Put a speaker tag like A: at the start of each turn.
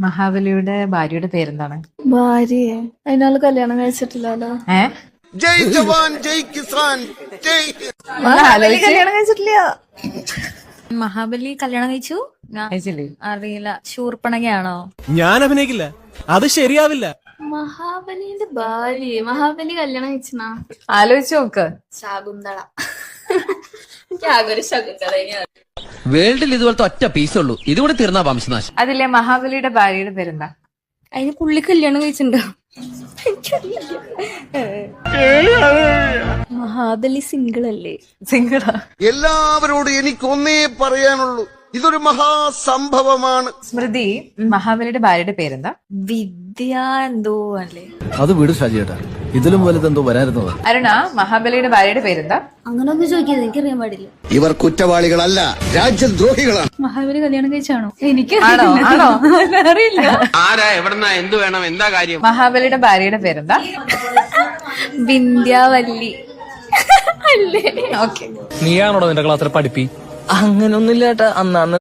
A: മഹാബലിയുടെ ഭാര്യയുടെ പേരെന്താണ്?
B: ഭാര്യയെ അതിനാള് കല്യാണം കഴിച്ചിട്ടില്ലല്ലോ.
C: ജയ് ജവാൻ ജയ് കിസാൻ ജയ്.
B: മഹാബലി കല്യാണം കഴിച്ചിട്ടില്ല.
D: മഹാബലി കല്യാണം കഴിച്ചു? അറിയില്ല. ശൂർപ്പണകയാണോ?
E: ഞാൻ അഭിനയിക്കില്ല, അത് ശരിയാവില്ല.
B: മഹാബലിന്റെ ഭാര്യ മഹാബലി കല്യാണം കഴിച്ചനാ?
A: ആലോചിച്ച് നോക്ക്.
B: ശകുന്തള. എനിക്ക് ആകെ ഒരു ശകുന്തള.
F: വേൾഡിൽ ഇതുപോലത്തെ ഒറ്റ പീസേ ഉള്ളൂ, ഇതുകൂടെ തീർന്നാ വംശനാശം.
A: അതിലെ മഹാബലിയുടെ ഭാര്യയുടെ പേരെന്താ?
D: അതിന് പുള്ളി കല്യാണം കഴിച്ചിട്ടുണ്ടോ? മഹാബലി സിംഗിൾ അല്ലേ?
A: സിംഗിളാ.
C: എല്ലാവരോടും എനിക്ക് ഒന്നേ പറയാനുള്ളൂ, ഇതൊരു മഹാസംഭവമാണ്.
A: സ്മൃതി, മഹാബലിയുടെ ഭാര്യയുടെ പേരെന്താ?
D: വിദ്യ എന്തോ അല്ലേ?
G: അത് വിട് ഷാജിയേട്ടാ, ഇതിലും വലുതെന്തോ വരായിരുന്നതാ.
A: അരുണ, മഹാബലിയുടെ ഭാര്യയുടെ പേരെന്താ?
D: അങ്ങനെ ഒന്നും ചോദിക്കരുത്, എനിക്കറിയാൻ പാടില്ല.
C: ഇവർ കുറ്റവാളികളല്ല, രാജ്യദ്രോഹികളാണ്.
D: മഹാബലി കല്യാണം കഴിച്ചാണോ? എനിക്ക്
A: ആണോ?
D: അറിയില്ല.
F: ആരാ, എവിടെന്നാ, എന്ത് വേണം, എന്താ കാര്യം?
A: മഹാബലിയുടെ ഭാര്യയുടെ പേരെന്താ?
D: വിന്ധ്യാവല്ലി അല്ലേ?
A: ഓക്കെ.
E: നീയാണോടോ നിന്റെ ക്ലാസ്സിൽ പഠിപ്പി?
G: അങ്ങനൊന്നുമില്ല ഏട്ടാ, അന്നാന്ന്